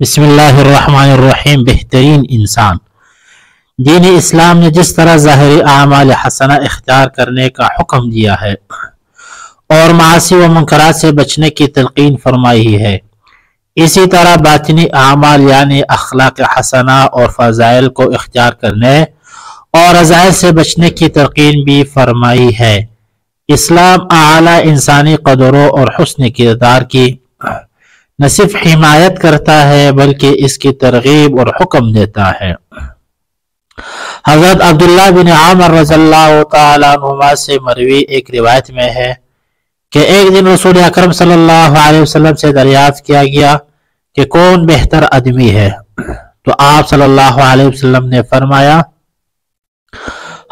بسم اللہ الرحمن الرحیم۔ بہترین انسان دین اسلام نے جس طرح ظاہری اعمال حسنہ اختیار کرنے کا حکم دیا ہے اور معاصی و منکرات سے بچنے کی تلقین فرمائی ہے، اسی طرح باطنی اعمال یعنی اخلاق حسنہ اور فضائل کو اختیار کرنے اور رذائل سے بچنے کی تلقین بھی فرمائی ہے۔ اسلام اعلیٰ انسانی قدروں اور حسن کردار کی نہ صرف حمایت کرتا ہے بلکہ اس کی ترغیب اور حکم دیتا ہے۔ حضرت عبداللہ بن عامر رضی اللہ تعالیٰ عنہما سے مروی ایک روایت میں ہے کہ ایک دن رسول اکرم صلی اللہ علیہ وسلم سے دریافت کیا گیا کہ کون بہتر آدمی ہے، تو آپ صلی اللہ علیہ وسلم نے فرمایا،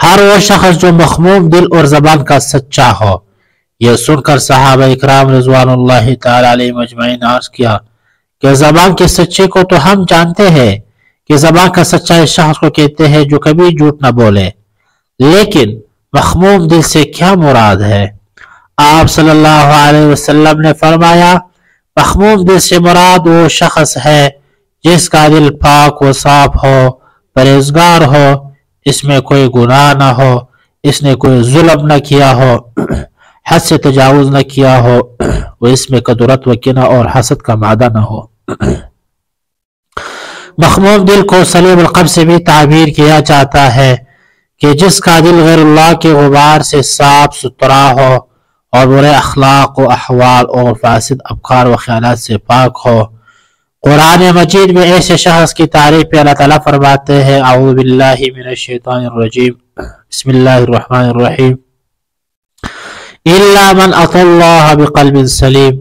ہر وہ شخص جو مخموم دل اور زبان کا سچا ہو۔ یہ سن کر صحابہ اکرام رضوان اللہ تعالی علیہ مجمعین عرض کیا کہ زبان کے سچے کو تو ہم جانتے ہیں کہ زبان کا سچا اس شخص کو کہتے ہیں جو کبھی جھوٹ نہ بولے، لیکن مخموم دل سے کیا مراد ہے؟ آپ صلی اللہ علیہ وسلم نے فرمایا، مخموم دل سے مراد وہ شخص ہے جس کا دل پاک و صاف ہو، پرہیزگار ہو، اس میں کوئی گناہ نہ ہو، اس نے کوئی ظلم نہ کیا ہو، حد سے تجاوز نہ کیا ہو، وہ اس میں کدورت و کینہ اور حسد کا مادہ نہ ہو۔ مخموم دل کو سلیم القلب سے بھی تعبیر کیا جاتا ہے کہ جس کا دل غیر اللہ کے غبار سے صاف ستھرا ہو اور برے اخلاق و احوال اور فاسد افکار و خیالات سے پاک ہو۔ قرآن مجید میں ایسے شخص کی تعریف پہ اللہ تعالیٰ فرماتے ہیں، اعوذ باللہ من الشیطان الرجیم، بسم اللہ الرحمن الرحیم، اِلَّا مَنْ أَتَى اللَّهَ بِقَلْبٍ سَلِيمٍ،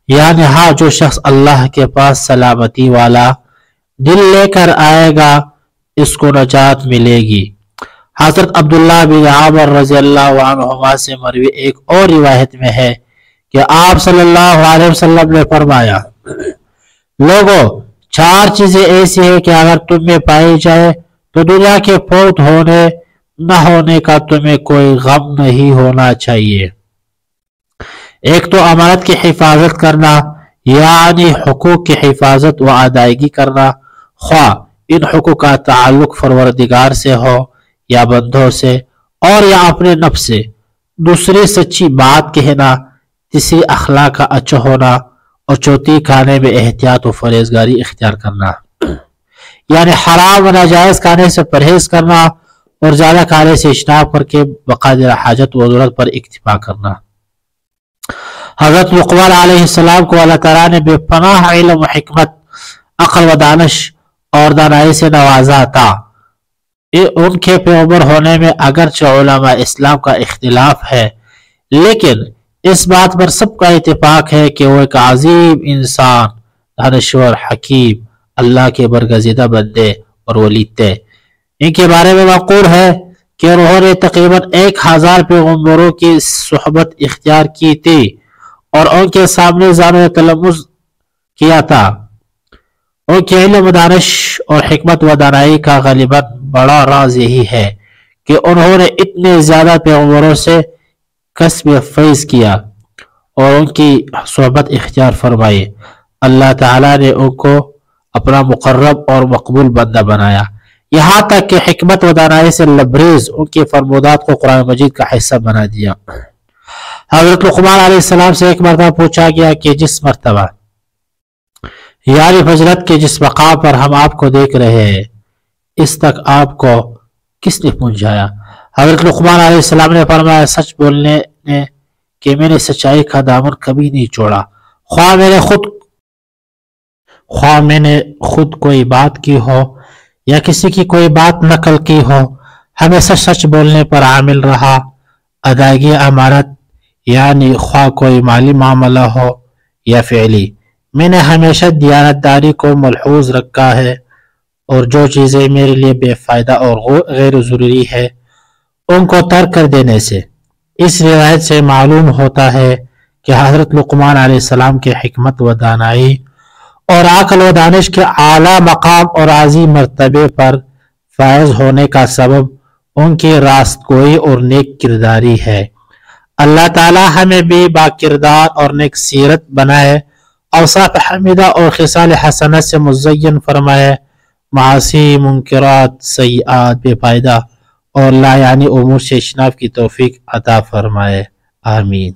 یعنی ہاں جو شخص اللہ کے پاس سلامتی والا دل لے کر آئے گا اس کو نجات ملے گی۔ حضرت عبداللہ بن عامر رضی اللہ عنہما سے مروی ایک اور روایت میں ہے کہ آپ صلی اللہ علیہ وسلم نے فرمایا، لوگو چار چیزیں ایسی ہیں کہ اگر تم میں پائی جائے تو دنیا کے فوت ہونے نہ ہونے کا تمہیں کوئی غم نہیں ہونا چاہیے۔ ایک تو امانت کی حفاظت کرنا، یعنی حقوق کی حفاظت و ادائیگی کرنا، خواہ ان حقوق کا تعلق پروردگار سے ہو یا بندوں سے اور یا اپنے نفس سے۔ دوسری سچی بات کہنا، تیسری اخلاق کا اچھا ہونا، اور چوتھی کھانے میں احتیاط و پرہیزگاری اختیار کرنا، یعنی حرام و ناجائز کھانے سے پرہیز کرنا اور زیادہ کھانے سے اجتناب کر کے بقدر حاجت و ضرورت پر اکتفا کرنا۔ حضرت لقمان علیہ السلام کو اللہ تعالیٰ نے بے پناہ علم و حکمت، عقل و دانش اور دانائی سے نوازا تھا۔ ان کے پیغمبر ہونے میں اگرچہ علماء اسلام کا اختلاف ہے، لیکن اس بات پر سب کا اتفاق ہے کہ وہ ایک عظیم انسان، دانشور، حکیم، اللہ کے برگزیدہ بندے اور ولی تھے۔ ان کے بارے میں منقول ہے کہ انہوں نے تقریباً 1000 پیغمبروں کی صحبت اختیار کی تھی اور ان کے سامنے زانو تلمذ کیا تھا۔ ان کے علم و دانش اور حکمت و دانائی کا غالباً بڑا راز یہی ہے کہ انہوں نے اتنے زیادہ پیغمبروں سے کسب فیض کیا اور ان کی صحبت اختیار فرمائی۔ اللہ تعالیٰ نے ان کو اپنا مقرب اور مقبول بندہ بنایا، یہاں تک کہ حکمت و دانائی سے لبریز ان کی فرمودات کو قرآن مجید کا حصہ بنا دیا۔ حضرت لقمان علیہ السلام سے ایک مرتبہ پوچھا گیا کہ جس مرتبہ یعنی فضیلت کے جس مقام پر ہم آپ کو دیکھ رہے ہیں، اس تک آپ کو کس نے پہنچایا؟ حضرت لقمان علیہ السلام نے فرمایا، سچ بولنے نے کہ میں نے سچائی کا دامن کبھی نہیں چھوڑا، خواہ میں نے خود کوئی بات کی ہو یا کسی کی کوئی بات نقل کی ہو، ہمیشہ سچ بولنے پر عامل رہا۔ ادائیگی امانت یعنی خواہ کوئی مالی معاملہ ہو یا فعلی، میں نے ہمیشہ دیانتداری کو ملحوظ رکھا ہے، اور جو چیزیں میرے لیے بے فائدہ اور غیر ضروری ہے ان کو ترک کر دینے سے۔ اس روایت سے معلوم ہوتا ہے کہ حضرت لقمان علیہ السلام کے حکمت و دانائی اور عقل و دانش کے اعلیٰ مقام اور عظیم مرتبے پر فائز ہونے کا سبب ان کی راست گوئی اور نیک کرداری ہے۔ اللہ تعالیٰ ہمیں بھی با کردار اور نیک سیرت بنائے اوصاف حمیدہ اور خصال حسنہ سے مزین فرمائے، معاصی منکرات سیئات بے فائدہ اور لا یعنی امور سے اجتناب کی توفیق عطا فرمائے، آمین۔